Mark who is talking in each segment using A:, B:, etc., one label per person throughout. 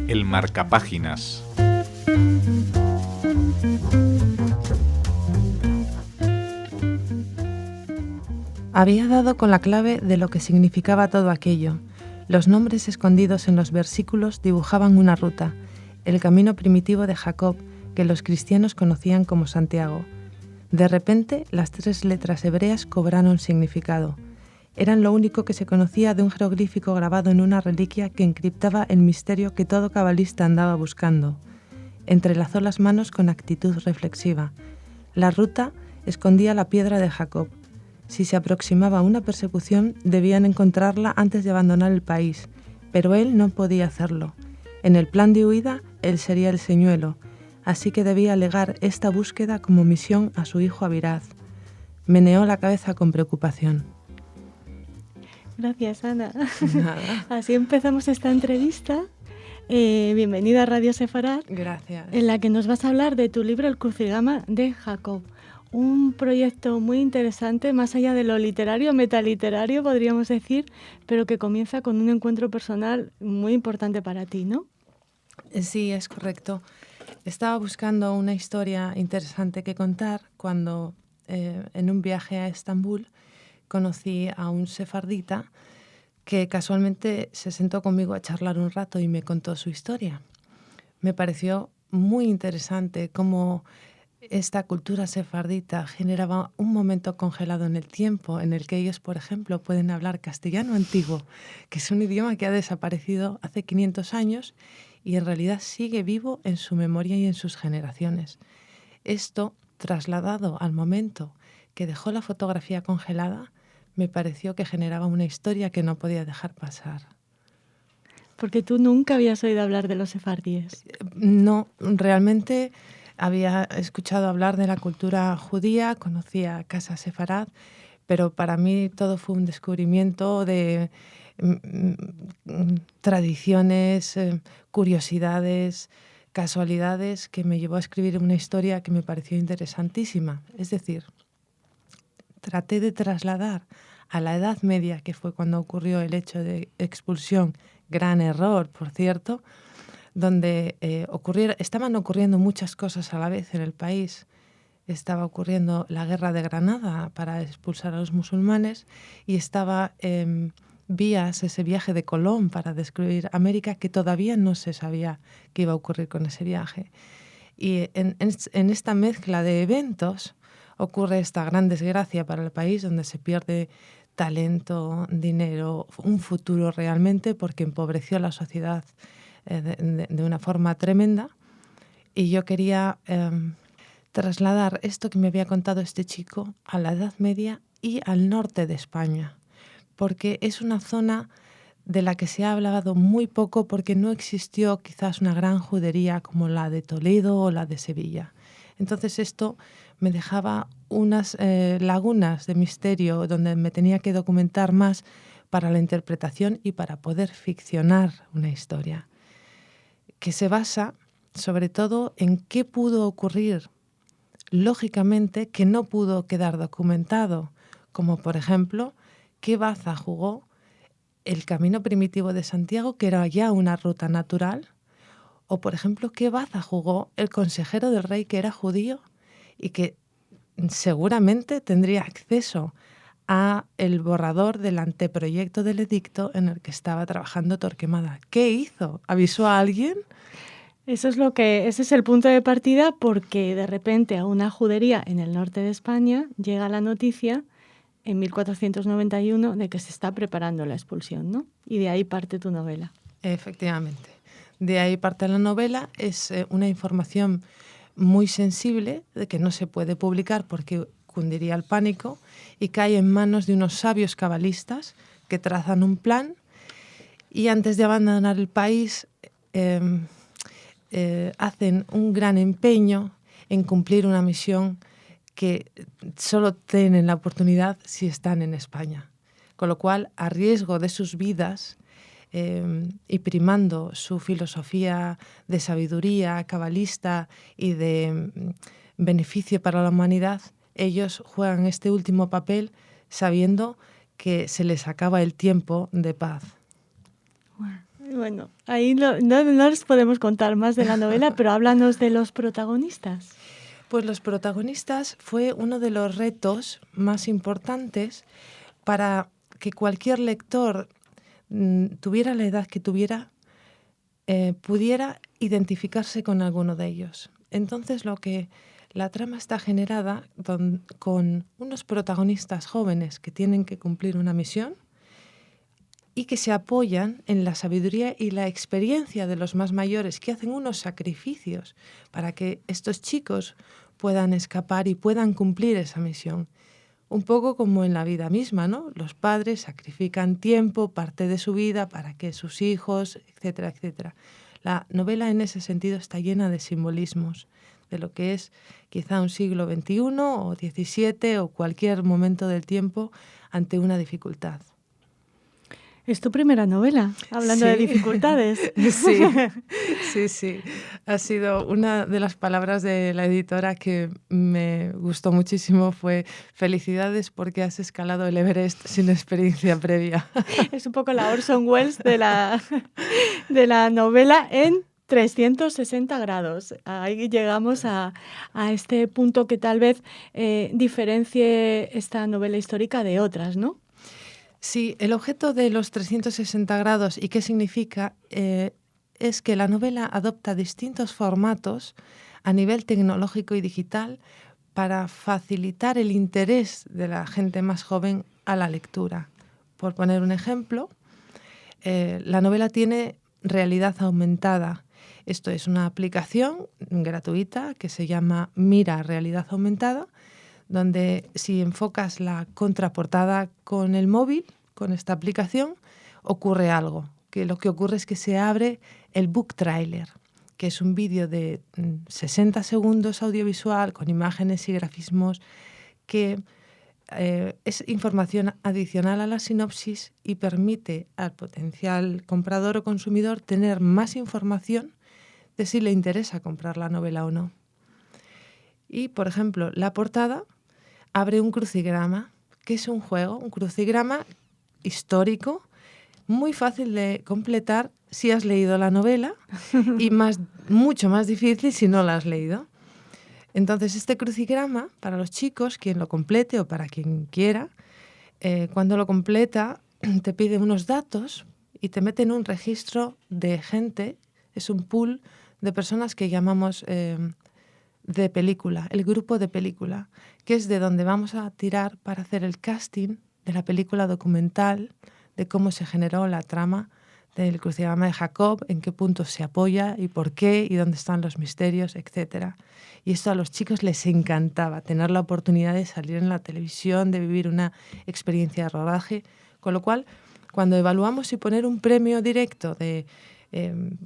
A: El marcapáginas.
B: Había dado con la clave de lo que significaba todo aquello. Los nombres escondidos en los versículos dibujaban una ruta, el camino primitivo de Jacob, que los cristianos conocían como Santiago. De repente, las 3 letras hebreas cobraron significado. Eran lo único que se conocía de un jeroglífico grabado en una reliquia que encriptaba el misterio que todo cabalista andaba buscando. Entrelazó las manos con actitud reflexiva. La ruta escondía la piedra de Jacob. Si se aproximaba una persecución, debían encontrarla antes de abandonar el país, pero él no podía hacerlo. En el plan de huida, él sería el señuelo, así que debía legar esta búsqueda como misión a su hijo Abiraz. Meneó la cabeza con preocupación.
C: Gracias, Ana.
B: Nada.
C: Así empezamos esta entrevista. Bienvenida a Radio Sefarad.
B: Gracias.
C: En la que nos vas a hablar de tu libro El crucigrama de Jacob. Un proyecto muy interesante, más allá de lo literario, metaliterario, podríamos decir, pero que comienza con un encuentro personal muy importante para ti, ¿no?
B: Sí, es correcto. Estaba buscando una historia interesante que contar cuando en un viaje a Estambul conocí a un sefardita que casualmente se sentó conmigo a charlar un rato y me contó su historia. Me pareció muy interesante cómo esta cultura sefardita generaba un momento congelado en el tiempo en el que ellos, por ejemplo, pueden hablar castellano antiguo, que es un idioma que ha desaparecido hace 500 años y en realidad sigue vivo en su memoria y en sus generaciones. Esto, trasladado al momento que dejó la fotografía congelada, me pareció que generaba una historia que no podía dejar pasar.
C: Porque tú nunca habías oído hablar de los sefardíes.
B: No, realmente había escuchado hablar de la cultura judía, conocía Casa Sefarad, pero para mí todo fue un descubrimiento de tradiciones, curiosidades, casualidades que me llevó a escribir una historia que me pareció interesantísima. Es decir, traté de trasladar a la Edad Media, que fue cuando ocurrió el hecho de expulsión, gran error, por cierto, donde estaban ocurriendo muchas cosas a la vez en el país. Estaba ocurriendo la guerra de Granada para expulsar a los musulmanes y estaba vías ese viaje de Colón para descubrir América, que todavía no se sabía qué iba a ocurrir con ese viaje. Y en esta mezcla de eventos ocurre esta gran desgracia para el país, donde se pierde talento, dinero, un futuro realmente, porque empobreció la sociedad de una forma tremenda. Y yo quería trasladar esto que me había contado este chico a la Edad Media y al norte de España, porque es una zona de la que se ha hablado muy poco porque no existió quizás una gran judería como la de Toledo o la de Sevilla. Entonces esto me dejaba unas lagunas de misterio donde me tenía que documentar más para la interpretación y para poder ficcionar una historia, que se basa sobre todo en qué pudo ocurrir lógicamente que no pudo quedar documentado, como por ejemplo qué baza jugó el camino primitivo de Santiago, que era ya una ruta natural, o por ejemplo qué baza jugó el consejero del rey, que era judío y que seguramente tendría acceso a el borrador del anteproyecto del edicto en el que estaba trabajando Torquemada. ¿Qué hizo? ¿Avisó a alguien?
C: Ese es el punto de partida, porque de repente a una judería en el norte de España llega la noticia en 1491 de que se está preparando la expulsión, ¿no? Y de ahí parte tu novela.
B: Efectivamente. De ahí parte la novela. Es una información muy sensible, de que no se puede publicar porque cundiría el pánico, y cae en manos de unos sabios cabalistas que trazan un plan y antes de abandonar el país hacen un gran empeño en cumplir una misión que solo tienen la oportunidad si están en España. Con lo cual, a riesgo de sus vidas y primando su filosofía de sabiduría cabalista y de beneficio para la humanidad, ellos juegan este último papel sabiendo que se les acaba el tiempo de paz.
C: Bueno, ahí no les podemos contar más de la novela, pero háblanos de los protagonistas.
B: Pues los protagonistas fue uno de los retos más importantes para que cualquier lector, tuviera la edad que tuviera, pudiera identificarse con alguno de ellos. Entonces la trama está generada con unos protagonistas jóvenes que tienen que cumplir una misión y que se apoyan en la sabiduría y la experiencia de los más mayores, que hacen unos sacrificios para que estos chicos puedan escapar y puedan cumplir esa misión. Un poco como en la vida misma, ¿no? Los padres sacrifican tiempo, parte de su vida, para que sus hijos, etcétera, etcétera. La novela en ese sentido está llena de simbolismos, de lo que es quizá un siglo XXI o XVII o cualquier momento del tiempo ante una dificultad.
C: Es tu primera novela, hablando de dificultades.
B: Sí. Ha sido una de las palabras de la editora que me gustó muchísimo, fue felicidades porque has escalado el Everest sin experiencia previa.
C: Es un poco la Orson Welles de la novela en 360 grados. Ahí llegamos a este punto que tal vez diferencie esta novela histórica de otras, ¿no?
B: Sí, el objeto de los 360 grados y qué significa es que la novela adopta distintos formatos a nivel tecnológico y digital para facilitar el interés de la gente más joven a la lectura. Por poner un ejemplo, la novela tiene realidad aumentada. Esto es una aplicación gratuita que se llama Mira Realidad Aumentada, donde si enfocas la contraportada con el móvil, con esta aplicación, ocurre algo. Que lo que ocurre es que se abre el book trailer, que es un vídeo de 60 segundos audiovisual con imágenes y grafismos que es información adicional a la sinopsis y permite al potencial comprador o consumidor tener más información de si le interesa comprar la novela o no. Y, por ejemplo, la portada abre un crucigrama, que es un juego, un crucigrama histórico, muy fácil de completar si has leído la novela y mucho más difícil si no la has leído. Entonces, este crucigrama, para los chicos, quien lo complete o para quien quiera, cuando lo completa, te pide unos datos y te mete en un registro de gente, es un pool de personas que llamamos de película, el grupo de película, que es de donde vamos a tirar para hacer el casting de la película documental de cómo se generó la trama del crucigrama de Jacob, en qué puntos se apoya y por qué y dónde están los misterios, etc. Y esto a los chicos les encantaba, tener la oportunidad de salir en la televisión, de vivir una experiencia de rodaje, con lo cual cuando evaluamos si poner un premio directo de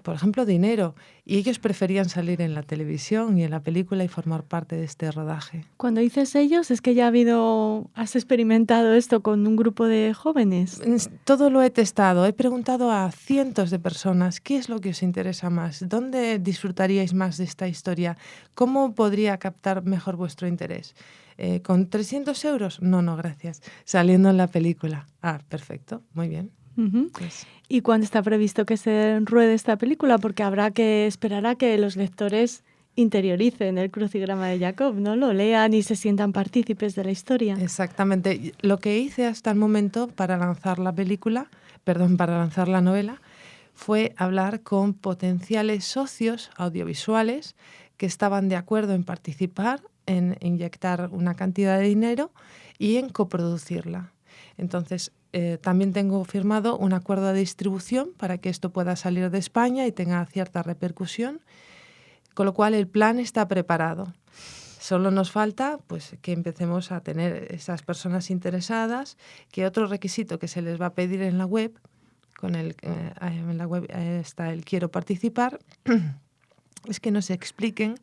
B: por ejemplo, dinero, y ellos preferían salir en la televisión y en la película y formar parte de este rodaje.
C: Cuando dices ellos, es que has experimentado esto con un grupo de jóvenes.
B: Todo lo he testado, he preguntado a cientos de personas qué es lo que os interesa más, dónde disfrutaríais más de esta historia, cómo podría captar mejor vuestro interés. ¿Con 300 euros? No, gracias. Saliendo en la película. Perfecto, muy bien.
C: Uh-huh. Pues. ¿Y cuándo está previsto que se ruede esta película? Porque habrá que esperar a que los lectores interioricen el crucigrama de Jacob, ¿no? Lo lean y se sientan partícipes de la historia.
B: Exactamente. Lo que hice hasta el momento para lanzar la novela, fue hablar con potenciales socios audiovisuales que estaban de acuerdo en participar, en inyectar una cantidad de dinero y en coproducirla. Entonces, también tengo firmado un acuerdo de distribución para que esto pueda salir de España y tenga cierta repercusión, con lo cual el plan está preparado. Solo nos falta pues, que empecemos a tener esas personas interesadas, que otro requisito que se les va a pedir en la web, en la web está el quiero participar, es que nos expliquen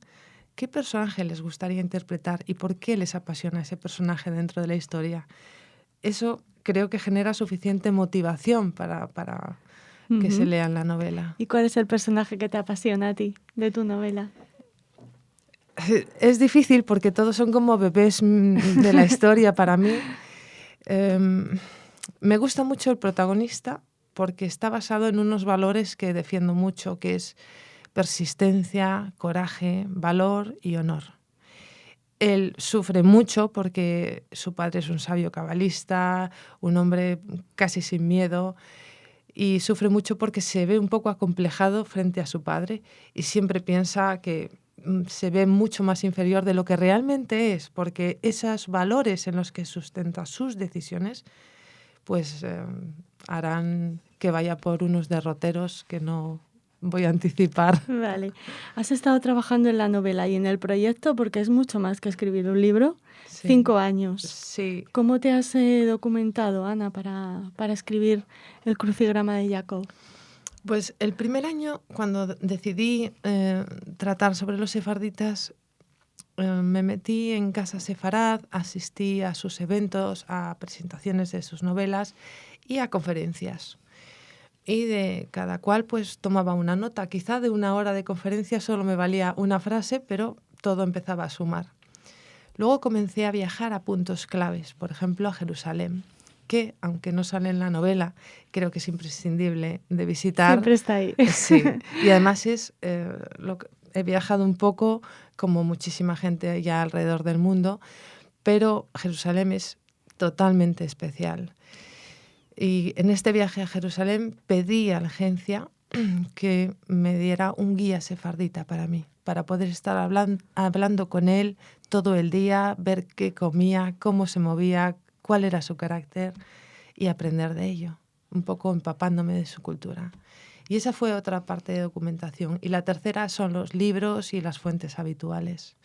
B: qué personaje les gustaría interpretar y por qué les apasiona ese personaje dentro de la historia. Eso creo que genera suficiente motivación para que se lean la novela.
C: ¿Y cuál es el personaje que te apasiona a ti de tu novela?
B: Es difícil porque todos son como bebés de la historia para mí. Me gusta mucho el protagonista porque está basado en unos valores que defiendo mucho, que es persistencia, coraje, valor y honor. Él sufre mucho porque su padre es un sabio cabalista, un hombre casi sin miedo, y sufre mucho porque se ve un poco acomplejado frente a su padre y siempre piensa que se ve mucho más inferior de lo que realmente es, porque esos valores en los que sustenta sus decisiones pues harán que vaya por unos derroteros que no voy a anticipar.
C: Vale. Has estado trabajando en la novela y en el proyecto porque es mucho más que escribir un libro.
B: Sí.
C: 5 años.
B: Sí.
C: ¿Cómo te has documentado, Ana, para escribir el crucigrama de Jacob?
B: Pues el primer año, cuando decidí tratar sobre los sefarditas, me metí en Casa Sefarad, asistí a sus eventos, a presentaciones de sus novelas y a conferencias. Y de cada cual pues tomaba una nota. Quizá de 1 hora de conferencia solo me valía una frase, pero todo empezaba a sumar. Luego comencé a viajar a puntos claves, por ejemplo a Jerusalén, que, aunque no sale en la novela, creo que es imprescindible de visitar.
C: Siempre está ahí.
B: Sí, y además he viajado un poco, como muchísima gente ya alrededor del mundo, pero Jerusalén es totalmente especial. Y en este viaje a Jerusalén pedí a la agencia que me diera un guía sefardita para mí, para poder estar hablando con él todo el día, ver qué comía, cómo se movía, cuál era su carácter y aprender de ello, un poco empapándome de su cultura. Y esa fue otra parte de documentación. Y la tercera son los libros y las fuentes habituales.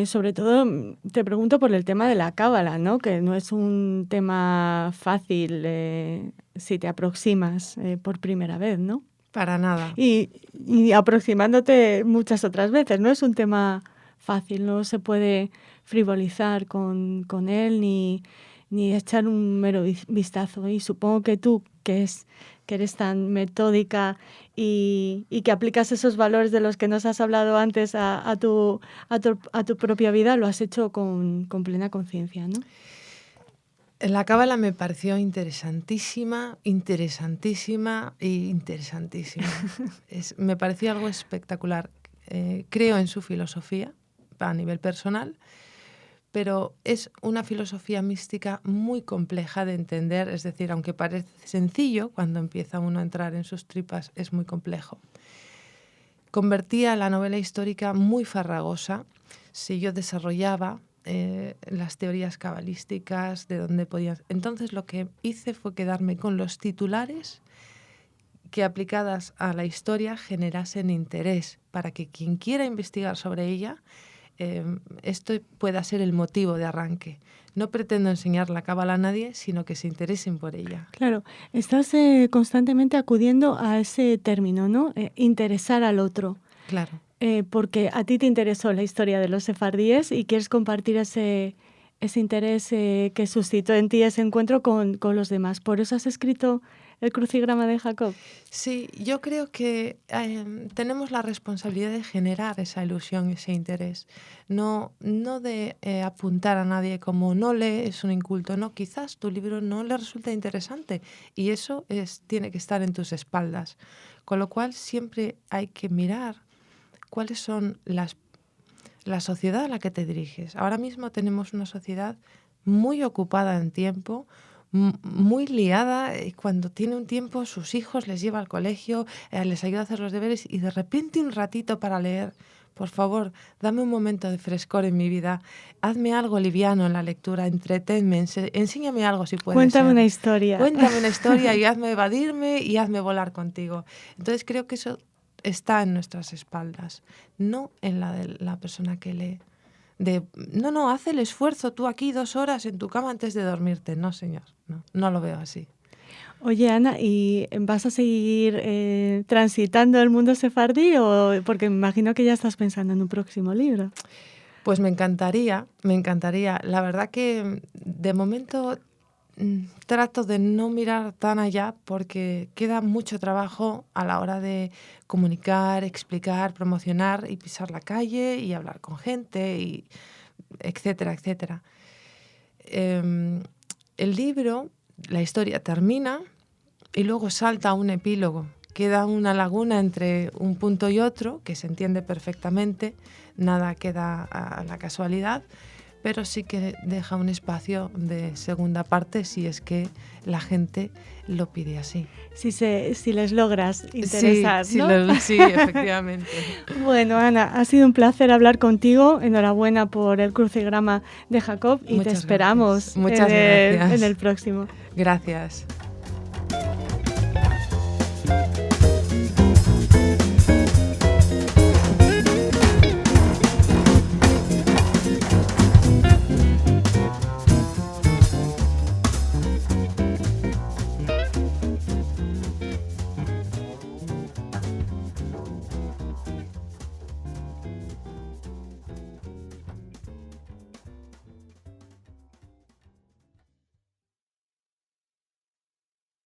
C: Sobre todo te pregunto por el tema de la cábala, ¿no? Que no es un tema fácil si te aproximas por primera vez, ¿no?
B: Para nada.
C: Y aproximándote muchas otras veces, no es un tema fácil, no se puede frivolizar con él ni echar un mero vistazo. Y supongo que tú, que eres tan metódica y que aplicas esos valores de los que nos has hablado antes a tu propia vida, lo has hecho con plena conciencia, ¿no?
B: La cábala me pareció interesantísima. Me pareció algo espectacular. Creo en su filosofía a nivel personal, pero es una filosofía mística muy compleja de entender, es decir, aunque parece sencillo, cuando empieza uno a entrar en sus tripas es muy complejo. Convertía la novela histórica muy farragosa si yo desarrollaba las teorías cabalísticas, de dónde podían. Entonces lo que hice fue quedarme con los titulares que aplicadas a la historia generasen interés para que quien quiera investigar sobre ella, esto pueda ser el motivo de arranque. No pretendo enseñar la cábala a nadie, sino que se interesen por ella.
C: Claro, estás constantemente acudiendo a ese término, ¿no? Interesar al otro.
B: Claro.
C: Porque a ti te interesó la historia de los sefardíes y quieres compartir ese interés que suscitó en ti ese encuentro con los demás. ¿Por eso has escrito el crucigrama de Jacob?
B: Sí, yo creo que tenemos la responsabilidad de generar esa ilusión, ese interés. No de apuntar a nadie como no lee, es un inculto. No, quizás tu libro no le resulta interesante y eso tiene que estar en tus espaldas. Con lo cual siempre hay que mirar cuáles son la sociedad a la que te diriges. Ahora mismo tenemos una sociedad muy ocupada en tiempo, muy liada. Cuando tiene un tiempo, sus hijos les lleva al colegio, les ayuda a hacer los deberes y de repente un ratito para leer. Por favor, dame un momento de frescor en mi vida. Hazme algo liviano en la lectura, entretenme, enséñame algo si puedes.
C: Cuéntame una historia.
B: Cuéntame una historia y hazme evadirme y hazme volar contigo. Entonces creo que eso está en nuestras espaldas, no en la de la persona que lee. No, haz el esfuerzo tú aquí 2 horas en tu cama antes de dormirte. No, señor, no lo veo así.
C: Oye, Ana, ¿y vas a seguir transitando el mundo sefardí? Porque me imagino que ya estás pensando en un próximo libro.
B: Pues me encantaría. La verdad que de momento trato de no mirar tan allá porque queda mucho trabajo a la hora de comunicar, explicar, promocionar y pisar la calle y hablar con gente, y etcétera, etcétera. El libro la historia termina y luego salta a un epílogo. Queda una laguna entre un punto y otro, que se entiende perfectamente, nada queda a la casualidad, pero sí que deja un espacio de segunda parte si es que la gente lo pide así.
C: Si les logras interesar,
B: sí,
C: ¿no?
B: Sí, efectivamente.
C: Bueno, Ana, ha sido un placer hablar contigo. Enhorabuena por el crucigrama de Jacob y
B: Muchas
C: te esperamos
B: gracias. Muchas gracias.
C: en el próximo.
B: Gracias.